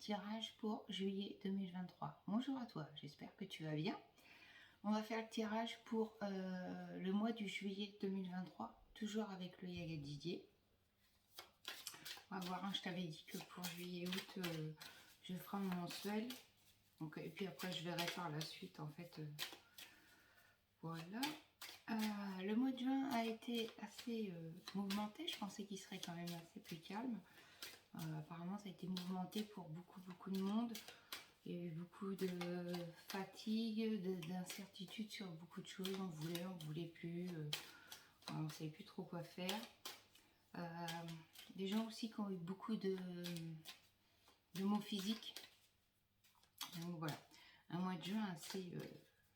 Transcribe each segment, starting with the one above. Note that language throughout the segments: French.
tirage pour juillet 2023. Bonjour à toi, j'espère que tu vas bien. On va faire le tirage pour le mois du juillet 2023, toujours avec le Yaga Didier. On va voir, hein, je t'avais dit que pour juillet-août, je ferai mon mensuel. Donc, et puis après, je verrai par la suite, en fait. Voilà. Le mois de juin a été assez mouvementé. Je pensais qu'il serait quand même assez plus calme. Apparemment, ça a été mouvementé pour beaucoup de monde. Il y a eu beaucoup de fatigue, d'incertitude sur beaucoup de choses. On voulait plus. On ne savait plus trop quoi faire. Des gens aussi qui ont eu beaucoup de maux physiques. Donc voilà, un mois de juin assez...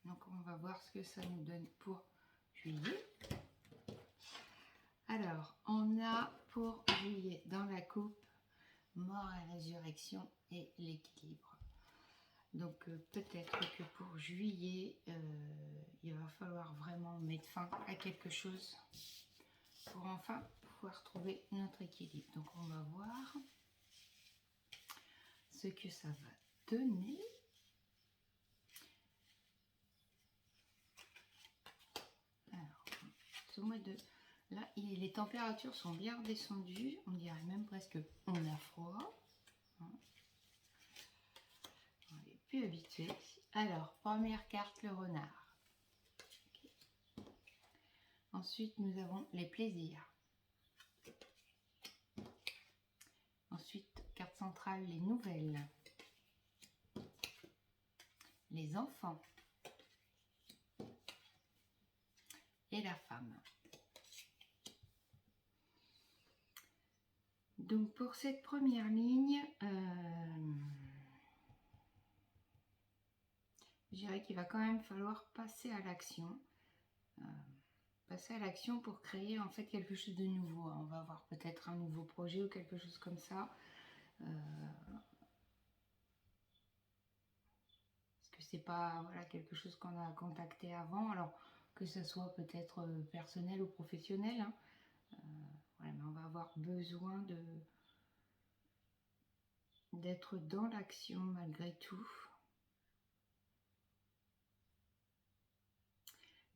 donc on va voir ce que ça nous donne pour juillet. Alors, on a pour juillet dans la coupe mort et résurrection et l'équilibre. Donc peut-être que pour juillet, il va falloir vraiment mettre fin à quelque chose pour enfin pouvoir trouver notre équilibre. Donc on va voir ce que ça va donner. Alors, ce mois de... Là, les températures sont bien redescendues. On dirait même presque on a froid. On est plus habitué. Alors, première carte, le renard. Okay. Ensuite, nous avons les plaisirs. Ensuite, carte centrale, les nouvelles. Les enfants. Et la femme. Donc pour cette première ligne, je dirais qu'il va quand même falloir passer à l'action. Passer à l'action pour créer en fait quelque chose de nouveau. On va avoir peut-être un nouveau projet ou quelque chose comme ça. Parce que c'est pas voilà, quelque chose qu'on a contacté avant. Alors que ce soit peut-être personnel ou professionnel. Hein. Voilà, mais on va avoir besoin d'être dans l'action malgré tout.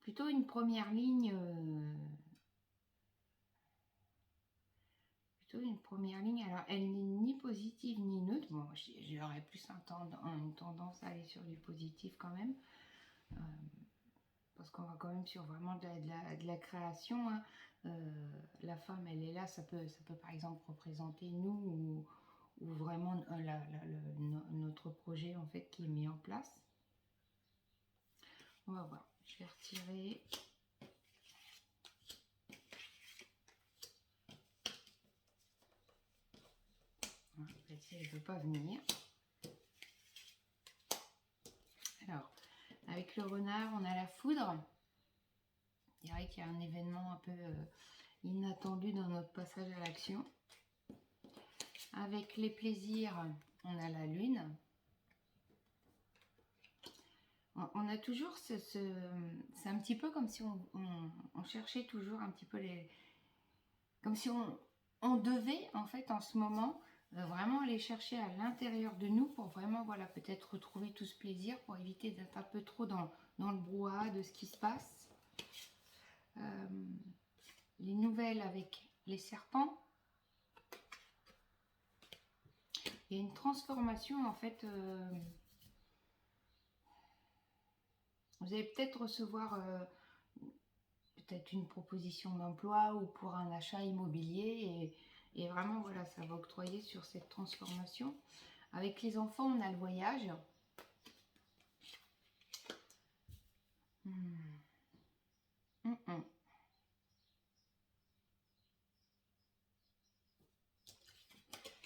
Plutôt une première ligne, alors elle n'est ni positive ni neutre. Bon, j'aurais plus une tendance à aller sur du positif quand même, parce qu'on va quand même sur vraiment de la création. Hein. La femme, elle est là, ça peut par exemple représenter nous ou vraiment notre projet en fait qui est mis en place. On va voir, je vais retirer. Celle-ci, elle ne veut pas venir. Alors, avec le renard, on a la foudre. Je dirais qu'il y a un événement un peu inattendu dans notre passage à l'action. Avec les plaisirs, on a la lune. On a toujours c'est un petit peu comme si on cherchait toujours un petit peu comme si on devait en fait en ce moment vraiment aller chercher à l'intérieur de nous pour vraiment voilà peut-être retrouver tout ce plaisir pour éviter d'être un peu trop dans le brouhaha de ce qui se passe. Les nouvelles avec les serpents. Il y a une transformation en fait. Vous allez peut-être recevoir peut-être une proposition d'emploi ou pour un achat immobilier et vraiment voilà ça va octroyer sur cette transformation. Avec les enfants on a le voyage.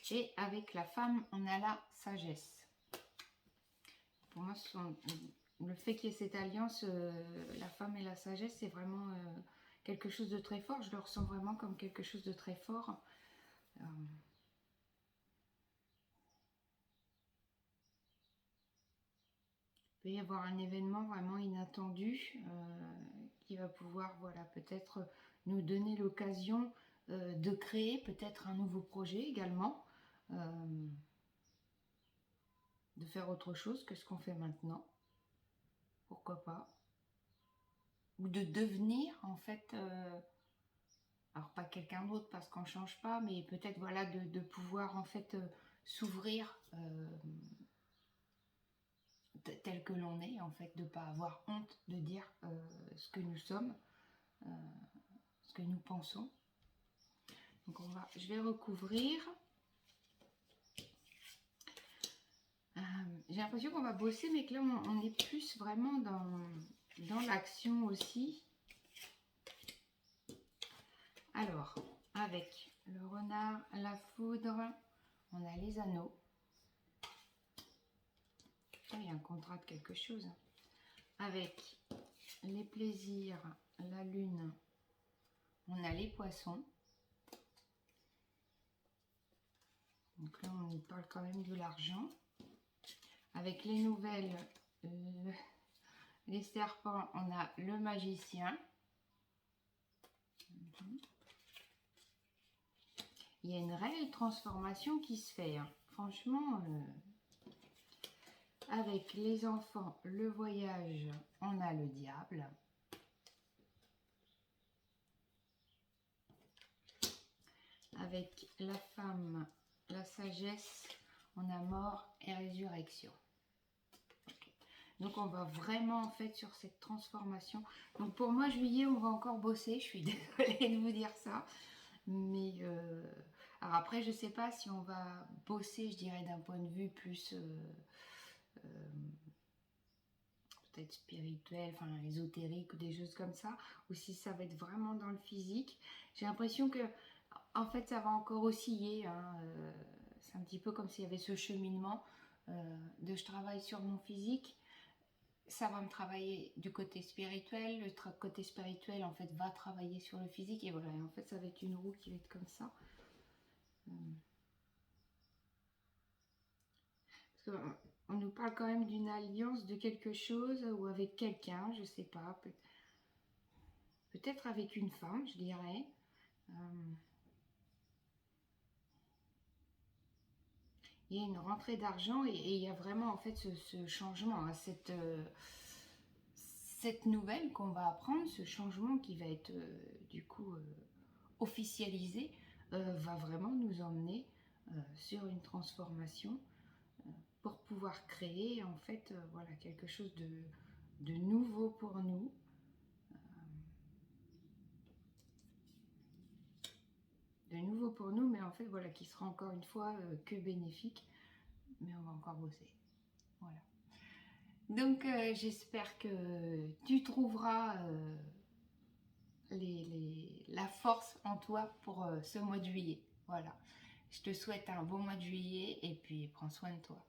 Et avec la femme on a la sagesse. Pour moi le fait qu'il y ait cette alliance la femme et la sagesse c'est vraiment quelque chose de très fort. Je le ressens vraiment comme quelque chose de très fort. Il peut y avoir un événement vraiment inattendu qui va pouvoir voilà, peut-être nous donner l'occasion de créer peut-être un nouveau projet également. Il de faire autre chose que ce qu'on fait maintenant. Pourquoi pas? Ou de devenir en fait, alors pas quelqu'un d'autre parce qu'on ne change pas, mais peut-être voilà de pouvoir en fait s'ouvrir tel que l'on est, en fait, de ne pas avoir honte de dire ce que nous sommes, euh, ce que nous pensons. Donc je vais recouvrir. J'ai l'impression qu'on va bosser, mais que là on est plus vraiment dans l'action aussi. Alors, avec le renard, la foudre, on a les anneaux. Il y a un contrat de quelque chose. Avec les plaisirs, la lune, on a les poissons. Donc là, on parle quand même de l'argent. Avec les nouvelles, les serpents, on a le magicien. Il y a une réelle transformation qui se fait. Hein. Franchement, avec les enfants, le voyage, on a le diable. Avec la femme, la sagesse, on a mort et résurrection. Okay. Donc on va vraiment en fait sur cette transformation. Donc pour moi, juillet, on va encore bosser. Je suis désolée de vous dire ça. Mais alors après, je sais pas si on va bosser, je dirais, d'un point de vue plus peut-être spirituel, enfin ésotérique ou des choses comme ça, ou si ça va être vraiment dans le physique. J'ai l'impression que en fait ça va encore osciller. Hein, c'est un petit peu comme s'il y avait ce cheminement de je travaille sur mon physique. Ça va me travailler du côté spirituel, le côté spirituel en fait va travailler sur le physique et voilà, et en fait ça va être une roue qui va être comme ça. Parce qu'on nous parle quand même d'une alliance de quelque chose ou avec quelqu'un, je sais pas, peut-être avec une femme, je dirais. Il y a une rentrée d'argent et il y a vraiment en fait ce changement, hein, cette nouvelle qu'on va apprendre, ce changement qui va être du coup officialisé, va vraiment nous emmener sur une transformation pour pouvoir créer en fait voilà, quelque chose de nouveau pour nous. De nouveau pour nous, mais en fait voilà, qui sera encore une fois que bénéfique, mais on va encore bosser. Voilà. Donc j'espère que tu trouveras la force en toi pour ce mois de juillet. Voilà. Je te souhaite un bon mois de juillet et puis prends soin de toi.